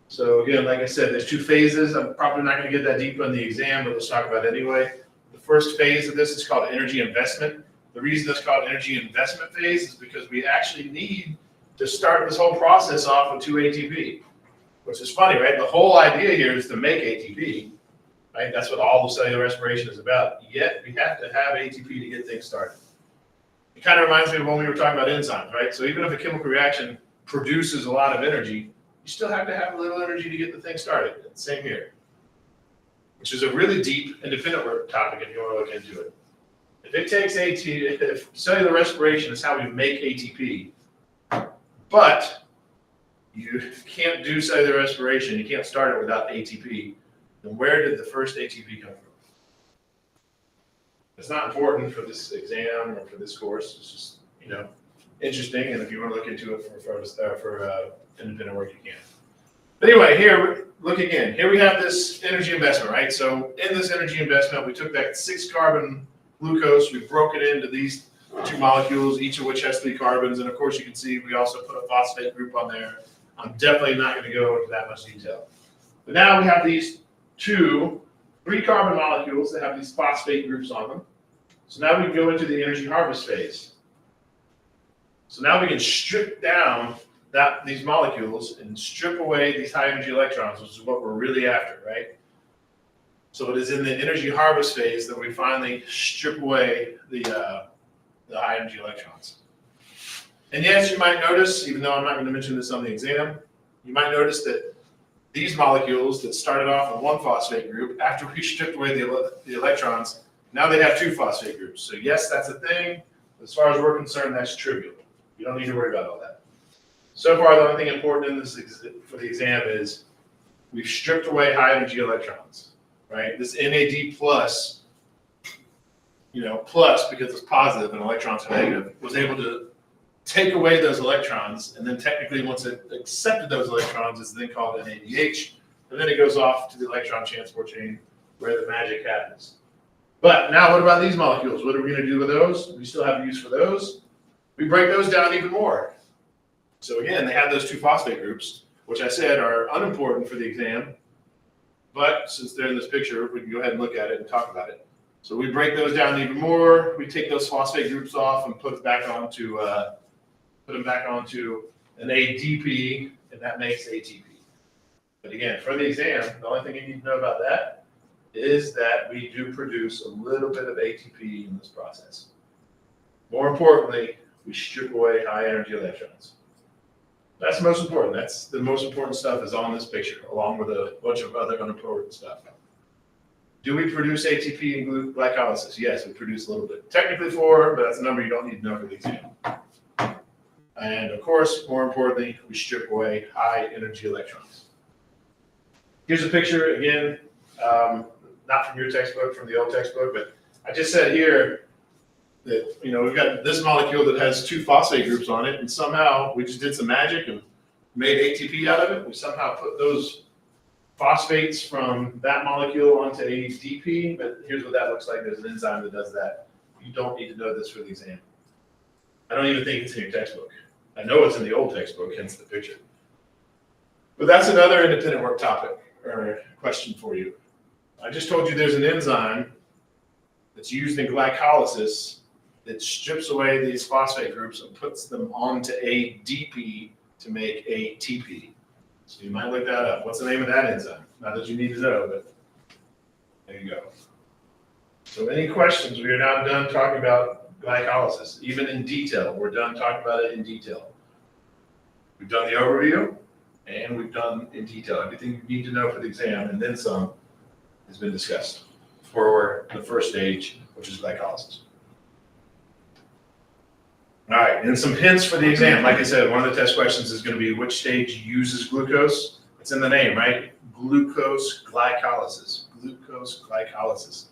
So again, like I said, there's 2 phases. I'm probably not going to get that deep on the exam, but let's talk about it anyway. The first phase of this is called energy investment. The reason it's called energy investment phase is because we actually need to start this whole process off with 2 ATP, which is funny, right? The whole idea here is to make ATP, right? That's what all the cellular respiration is about. Yet we have to have ATP to get things started. It kind of reminds me of when we were talking about enzymes, right? So even if a chemical reaction produces a lot of energy, you still have to have a little energy to get the thing started. Same here, which is a really deep independent work topic if you want to look into it. If it takes ATP, if cellular respiration is how we make ATP, but you can't do cellular respiration, you can't start it without ATP, then where did the first ATP come from? It's not important for this exam or for this course. It's just, interesting. And if you want to look into it for independent work, you can. But anyway, here, look again. Here we have this energy investment, right? So in this energy investment, we took that 6 carbon glucose, we broke it into these 2 molecules, each of which has 3 carbons. And of course, you can see we also put a phosphate group on there. I'm definitely not going to go into that much detail. But now we have these 3 carbon molecules that have these phosphate groups on them. So now we go into the energy harvest phase. So now we can strip down these molecules and strip away these high energy electrons, which is what we're really after, right? So it is in the energy harvest phase that we finally strip away the high energy electrons. And yes, you might notice, even though I'm not going to mention this on the exam, you might notice that these molecules that started off with 1 phosphate group, after we stripped away the electrons, now they have 2 phosphate groups. So yes, that's a thing. As far as we're concerned, that's trivial. You don't need to worry about all that. So far, the only thing important in this for the exam is we've stripped away high energy electrons, right? This NAD plus, plus because it's positive and electrons are negative, was able to take away those electrons, and then technically once it accepted those electrons, it's then called NADH, and then it goes off to the electron transport chain where the magic happens. But now what about these molecules? What are we going to do with those? We still have use for those. We break those down even more. So again, they have those 2 phosphate groups, which I said are unimportant for the exam, but since they're in this picture, we can go ahead and look at it and talk about it. So we break those down even more. We take those phosphate groups off and put them back onto an ADP, and that makes ATP. But again, for the exam, the only thing you need to know about that is that we do produce a little bit of ATP in this process. More importantly, we strip away high energy electrons. That's the most important. That's the most important stuff is on this picture, along with a bunch of other unimportant stuff. Do we produce ATP in glycolysis? Yes, we produce a little bit. Technically 4, but that's a number you don't need to know for the exam. And of course, more importantly, we strip away high energy electrons. Here's a picture, again, not from your textbook, from the old textbook, but I just said here that, we've got this molecule that has 2 phosphate groups on it, and somehow we just did some magic and made ATP out of it. We somehow put those phosphates from that molecule onto ADP, but here's what that looks like. There's an enzyme that does that. You don't need to know this for the exam. I don't even think it's in your textbook. I know it's in the old textbook, hence the picture. But that's another independent work topic or question for you. I just told you there's an enzyme that's used in glycolysis that strips away these phosphate groups and puts them onto ADP to make ATP. So you might look that up. What's the name of that enzyme? Not that you need to know, but there you go. So any questions? We are now done talking about glycolysis, even in detail. We're done talking about it in detail. We've done the overview, and we've done in detail. Everything you need to know for the exam, and then some, has been discussed for the first stage, which is glycolysis. All right, and some hints for the exam. Like I said, one of the test questions is going to be which stage uses glucose. It's in the name, right? Glucose glycolysis. Glucose glycolysis.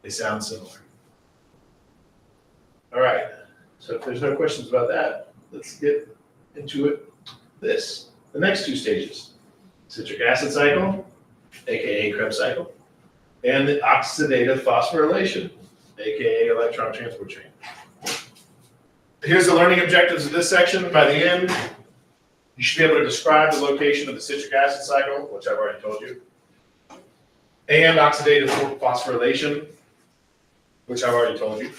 They sound similar. All right, so if there's no questions about that, let's get into it. The next two stages, citric acid cycle, aka Krebs cycle, and the oxidative phosphorylation, aka electron transport chain. Here's the learning objectives of this section. By the end, you should be able to describe the location of the citric acid cycle, which I've already told you, and oxidative phosphorylation, which I've already told you.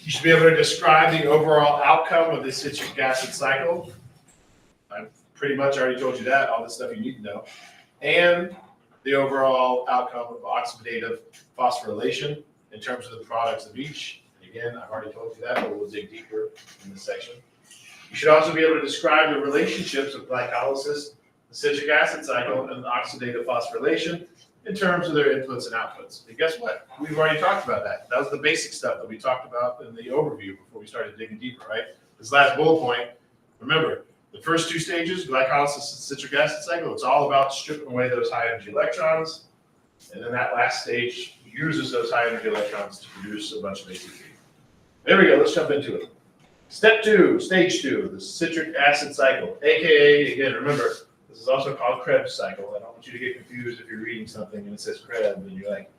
You should be able to describe the overall outcome of the citric acid cycle. I've pretty much already told you that, all the stuff you need to know. And the overall outcome of oxidative phosphorylation in terms of the products of each. Again, I've already told you that, but we'll dig deeper in this section. You should also be able to describe the relationships of glycolysis, the citric acid cycle, and the oxidative phosphorylation in terms of their inputs and outputs. And guess what? We've already talked about that. That was the basic stuff that we talked about in the overview before we started digging deeper, right? This last bullet point, remember, the first two stages, glycolysis and citric acid cycle, it's all about stripping away those high energy electrons. And then that last stage uses those high energy electrons to produce a bunch of ATP. There we go, let's jump into it. Step two, stage two, the citric acid cycle, AKA, again, remember, this is also called Krebs cycle. I don't want you to get confused if you're reading something and it says Krebs and you're like,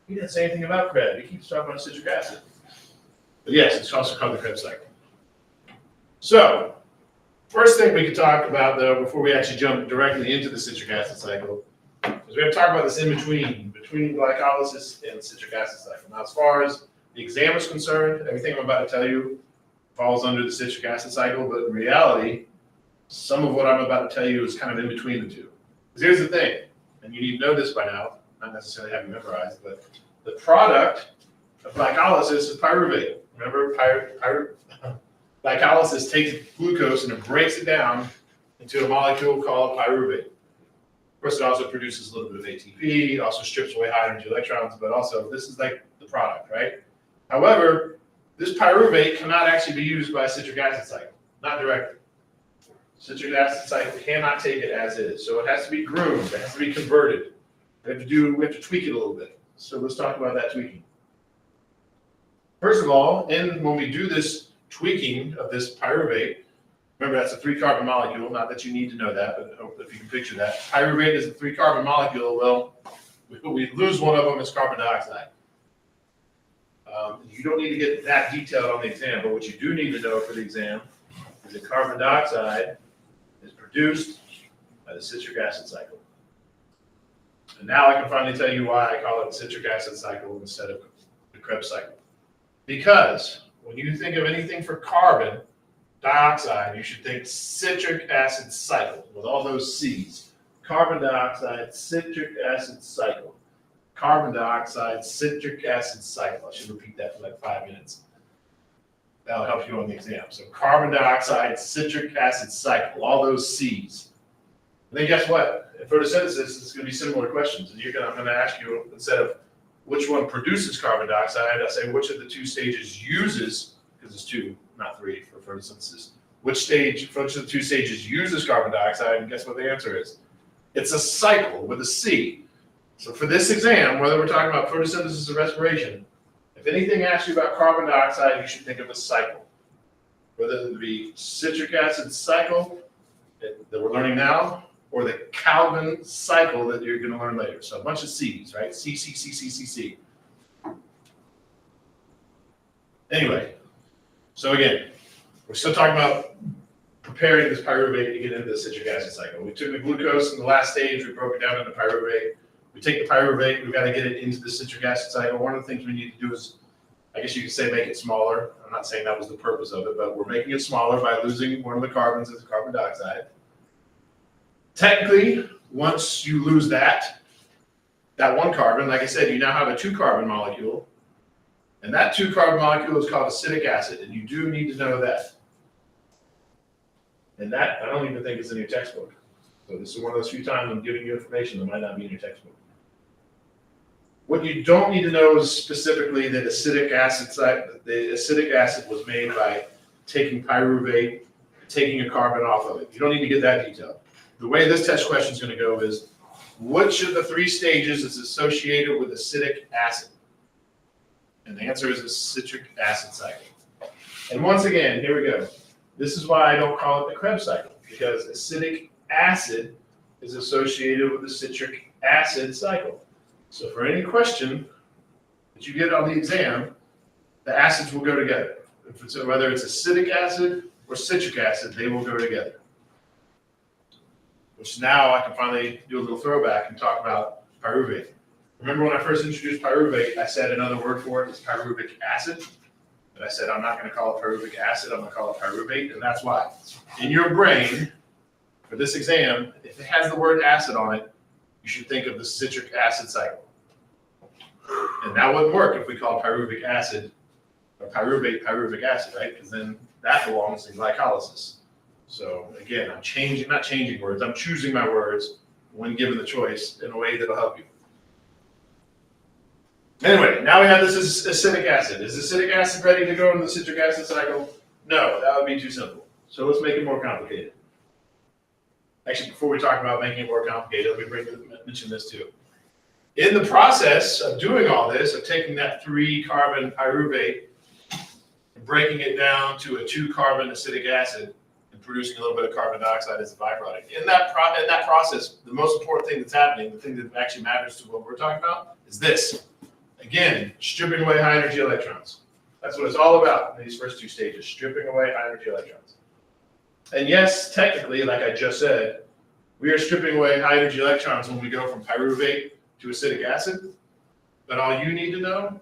he didn't say anything about Krebs. He keeps talking about citric acid. But yes, it's also called the Krebs cycle. So, first thing we could talk about, though, before we actually jump directly into the citric acid cycle, is we're going to talk about this in between glycolysis and citric acid cycle. Now, as far as the exam is concerned, everything I'm about to tell you falls under the citric acid cycle, but in reality, some of what I'm about to tell you is kind of in between the two. Because here's the thing, and you need to know this by now, not necessarily have it memorized, but the product of glycolysis is pyruvate. Remember, glycolysis takes glucose and it breaks it down into a molecule called pyruvate. Of course, it also produces a little bit of ATP, it also strips away high energy electrons, but also this is like the product, right? However, this pyruvate cannot actually be used by a citric acid cycle, not directly. Citric acid cycle cannot take it as is, so it has to be groomed, it has to be converted. We have to tweak it a little bit. So let's talk about that tweaking. First of all, when we do this tweaking of this pyruvate, remember that's a 3-carbon molecule, not that you need to know that, but I hope if you can picture that. Pyruvate is a 3-carbon molecule. Well, we lose one of them, it's carbon dioxide. You don't need to get that detailed on the exam, but what you do need to know for the exam is that carbon dioxide is produced by the citric acid cycle. And now I can finally tell you why I call it the citric acid cycle instead of the Krebs cycle. Because when you think of anything for carbon dioxide, you should think citric acid cycle with all those C's. Carbon dioxide, citric acid cycle. Carbon dioxide, citric acid cycle. I should repeat that for like 5 minutes. That'll help you on the exam. So carbon dioxide, citric acid cycle, all those C's. And then guess what? In photosynthesis, it's going to be similar questions. And I'm going to ask you, instead of which one produces carbon dioxide, I say which of the two stages uses, because it's 2, not 3 for photosynthesis. Which of the 2 stages uses carbon dioxide? And guess what the answer is? It's a cycle with a C. So for this exam, whether we're talking about photosynthesis or respiration, if anything asks you about carbon dioxide, you should think of a cycle. Whether it be citric acid cycle that we're learning now, or the Calvin cycle that you're going to learn later. So a bunch of C's, right? C, C, C, C, C, C. Anyway, so again, we're still talking about preparing this pyruvate to get into the citric acid cycle. We took the glucose in the last stage, we broke it down into pyruvate. We take the pyruvate, we've got to get it into the citric acid cycle. One of the things we need to do is, I guess you could say, make it smaller. I'm not saying that was the purpose of it, but we're making it smaller by losing one of the carbons as carbon dioxide. Technically, once you lose that, that one carbon, like I said, you now have a 2-carbon molecule. And that 2-carbon molecule is called acetic acid, and you do need to know that. And that, I don't even think is in your textbook. So this is one of those few times I'm giving you information that might not be in your textbook. What you don't need to know is specifically that the acetic acid was made by taking pyruvate, taking a carbon off of it. You don't need to get that detailed. The way this test question is going to go is, which of the 3 stages is associated with acetic acid? And the answer is the citric acid cycle. And once again, here we go. This is why I don't call it the Krebs cycle, because acetic acid is associated with the citric acid cycle. So for any question that you get on the exam, the acids will go together. Whether it's acetic acid or citric acid, they will go together. Which now I can finally do a little throwback and talk about pyruvate. Remember when I first introduced pyruvate, I said another word for it is pyruvic acid. But I said I'm not going to call it pyruvic acid, I'm going to call it pyruvate, and that's why. In your brain, for this exam, if it has the word acid on it, you should think of the citric acid cycle. And that wouldn't work if we called pyruvic acid or pyruvate pyruvic acid, right? Because then that belongs in glycolysis. So again, I'm not changing words, I'm choosing my words when given the choice in a way that'll help you. Anyway, now we have this acetic acid. Is acetic acid ready to go into the citric acid cycle? No, that would be too simple. So let's make it more complicated. Actually, before we talk about making it more complicated, let me mention this too. In the process of doing all this, of taking that 3-carbon pyruvate and breaking it down to a 2-carbon acetic acid and producing a little bit of carbon dioxide as a byproduct, in that process, the most important thing that's happening, the thing that actually matters to what we're talking about, is this. Again, stripping away high-energy electrons. That's what it's all about in these first 2 stages, stripping away high-energy electrons. And yes, technically, like I just said, we are stripping away high-energy electrons when we go from pyruvate to acetic acid. But all you need to know,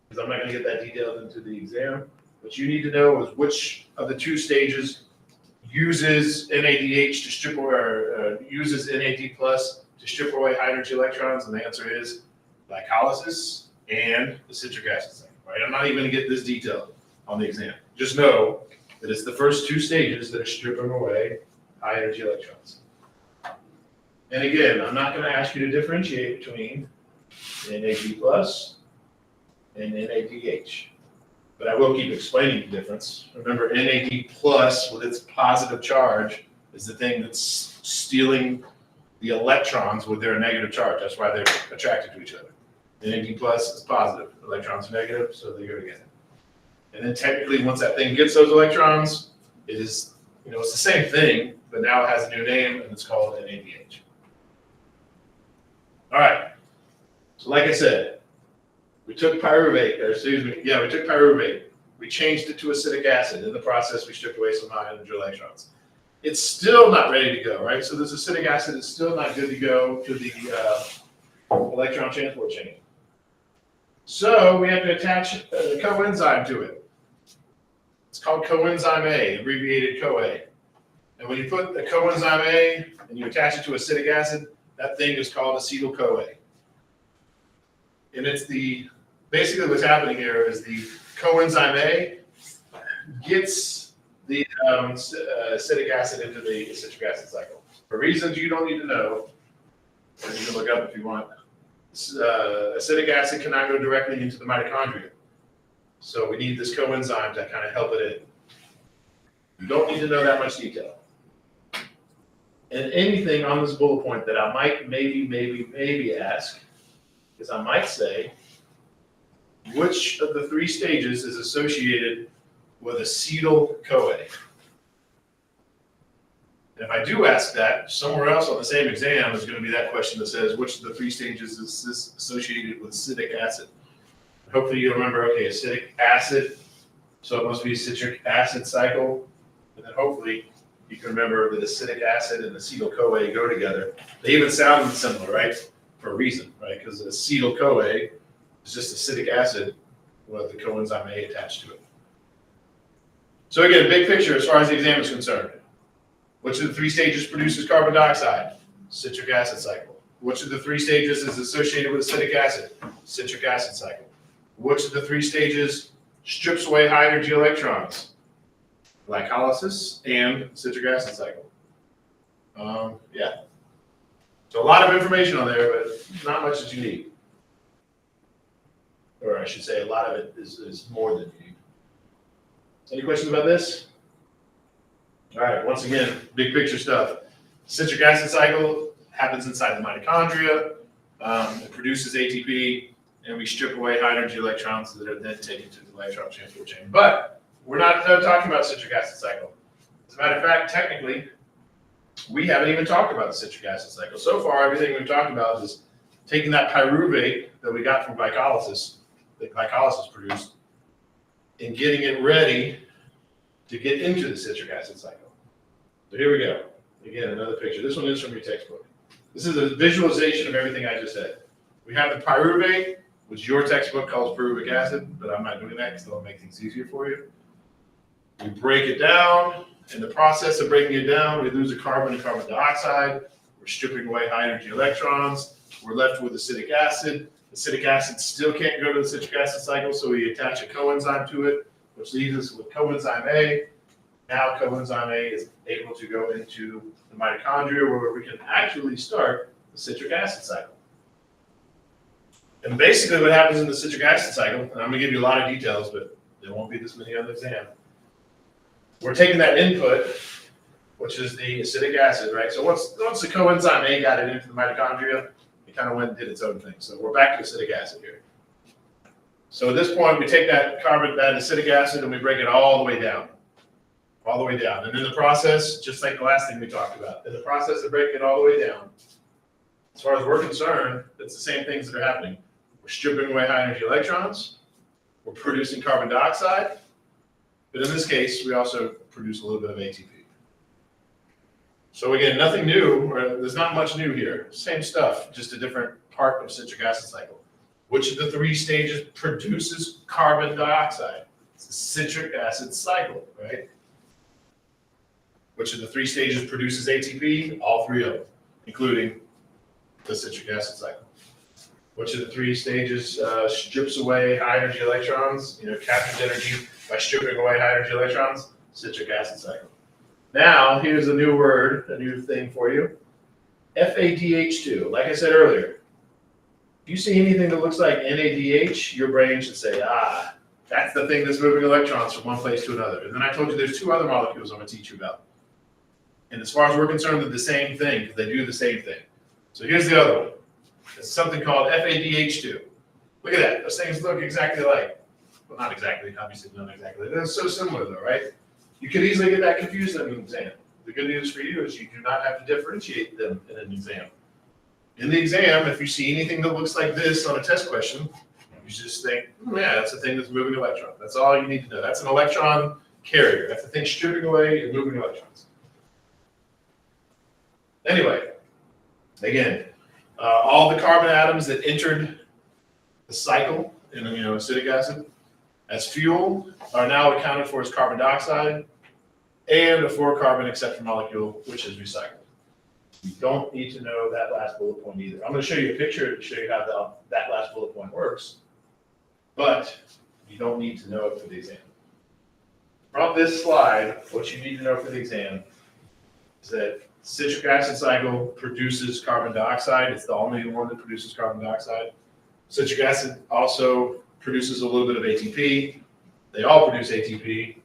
because I'm not going to get that detailed into the exam, what you need to know is which of the 2 stages uses NADH to strip away, or uses NAD plus to strip away high-energy electrons, and the answer is glycolysis and the citric acid cycle. Right? I'm not even going to get this detailed on the exam. Just know that it's the first 2 stages that are stripping away high-energy electrons. And again, I'm not going to ask you to differentiate between NAD plus and NADH, but I will keep explaining the difference. Remember, NAD plus with its positive charge is the thing that's stealing the electrons with their negative charge. That's why they're attracted to each other. NAD plus is positive, electrons are negative, so they go together. And then technically, once that thing gets those electrons, it is, it's the same thing, but now it has a new name, and it's called NADH. All right. So like I said, we took pyruvate. We changed it to acetic acid. In the process, we stripped away some high-energy electrons. It's still not ready to go, right? So this acetic acid is still not good to go to the electron transport chain. So we have to attach a coenzyme to it. It's called coenzyme A, abbreviated CoA. And when you put the coenzyme A and you attach it to acetic acid, that thing is called acetyl-CoA. And it's basically what's happening here is the coenzyme A gets the acetic acid into the citric acid cycle. For reasons you don't need to know, and you can look up if you want, acetic acid cannot go directly into the mitochondria. So we need this coenzyme to kind of help it in. You don't need to know that much detail. And anything on this bullet point that I might maybe ask is I might say, which of the 3 stages is associated with acetyl-CoA? And if I do ask that, somewhere else on the same exam is going to be that question that says, which of the 3 stages is this associated with citric acid? Hopefully you remember, okay, acetic acid, so it must be a citric acid cycle. And then hopefully you can remember that acetic acid and acetyl-CoA go together. They even sound similar, right? For a reason, right? Because acetyl-CoA is just acetic acid with the coenzyme A attached to it. So again, big picture as far as the exam is concerned. Which of the 3 stages produces carbon dioxide? Citric acid cycle. Which of the three stages is associated with acetic acid? Citric acid cycle. Which of the three stages strips away high energy electrons? Glycolysis and citric acid cycle. Yeah. So a lot of information on there, but not much that you need. Or I should say, a lot of it is more than you need. Any questions about this? All right, once again, big picture stuff. Citric acid cycle happens inside the mitochondria. It produces ATP, and we strip away high energy electrons that are then taken to the electron transport chain. But we're not done talking about citric acid cycle. As a matter of fact, technically, we haven't even talked about the citric acid cycle. So far, everything we've talked about is taking that pyruvate that we got from glycolysis, that glycolysis produced, and getting it ready to get into the citric acid cycle. So here we go. Again, another picture. This one is from your textbook. This is a visualization of everything I just said. We have the pyruvate, which your textbook calls pyruvic acid, but I'm not doing that because it'll make things easier for you. We break it down. In the process of breaking it down, we lose a carbon and carbon dioxide. We're stripping away high energy electrons. We're left with acetic acid. Acetic acid still can't go to the citric acid cycle, so we attach a coenzyme to it, which leaves us with coenzyme A. Now coenzyme A is able to go into the mitochondria where we can actually start the citric acid cycle. And basically what happens in the citric acid cycle, and I'm going to give you a lot of details, but there won't be this many on the exam. We're taking that input, which is the acetic acid, right? So once the coenzyme A got it into the mitochondria, it kind of went and did its own thing. So we're back to acetic acid here. So at this point, we take that acetic acid, and we break it all the way down. All the way down. And in the process, just like the last thing we talked about, in the process of breaking it all the way down, as far as we're concerned, it's the same things that are happening. We're stripping away high energy electrons. We're producing carbon dioxide. But in this case, we also produce a little bit of ATP. So again, nothing new, or there's not much new here. Same stuff, just a different part of citric acid cycle. Which of the three stages produces carbon dioxide? It's the citric acid cycle, right? Which of the three stages produces ATP? All three of them, including the citric acid cycle. Which of the three stages strips away high energy electrons, captures energy by stripping away high energy electrons? Citric acid cycle. Now, here's a new word, a new thing for you. FADH2. Like I said earlier, if you see anything that looks like NADH, your brain should say, that's the thing that's moving electrons from one place to another. And then I told you there's two other molecules I'm going to teach you about. And as far as we're concerned, they're the same thing because they do the same thing. So here's the other one. It's something called FADH2. Look at that. Those things look exactly alike. Well, not exactly. Obviously, not exactly. They're so similar, though, right? You could easily get that confused in an exam. The good news for you is you do not have to differentiate them in an exam. In the exam, if you see anything that looks like this on a test question, you just think, yeah, that's a thing that's moving electrons. That's all you need to know. That's an electron carrier. That's the thing stripping away and moving electrons. Anyway, again, all the carbon atoms that entered the cycle in acetic acid as fuel are now accounted for as carbon dioxide and a fluorocarbon acceptor molecule, which is recycled. You don't need to know that last bullet point either. I'm going to show you a picture to show you how that last bullet point works, but you don't need to know it for the exam. From this slide, what you need to know for the exam is that citric acid cycle produces carbon dioxide. It's the only one that produces carbon dioxide. Citric acid also produces a little bit of ATP. They all produce ATP.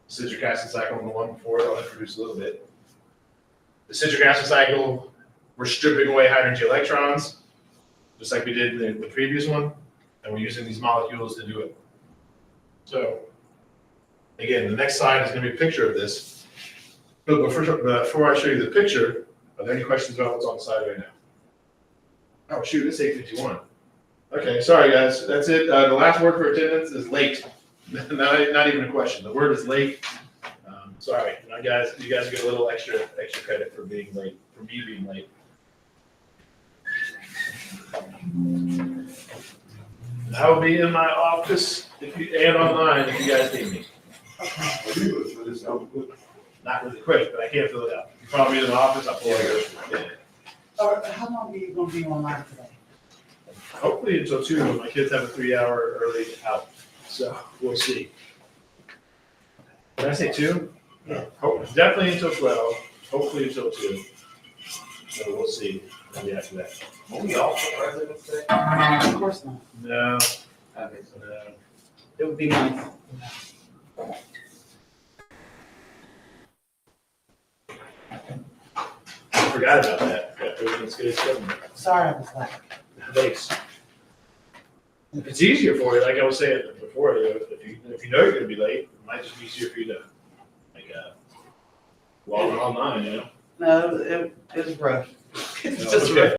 Citric acid cycle and the one before it only produce a little bit. The citric acid cycle, we're stripping away high energy electrons, just like we did in the previous one, and we're using these molecules to do it. So, again, the next slide is going to be a picture of this. But before I show you the picture, are there any questions about what's on the slide right now? Oh, shoot, it's 8:51. Okay, sorry, guys. That's it. The last word for attendance is late. Not even a question. The word is late. Sorry, you guys get a little extra credit for being late, for me being late. I will be in my office and online if you guys need me. Not really quick, but I can't fill it out. You probably in the office, I'll pull it out. Or how long are you gonna be online today? Hopefully until 2, but my kids have a 3-hour early out, so we'll see. Did I say 2? Yeah. Definitely until 12, hopefully until 2. So we'll see, maybe after that. Were we off for President's Day? Of course not. No, Okay, so no. It would be nice. I forgot about that. Everything's good as government. Sorry I was late. Thanks. It's easier for you, like I was saying before, if you know you're gonna be late, it might just be easier for you to, like, log online, you know? No, it was rough. It's just Okay. rough.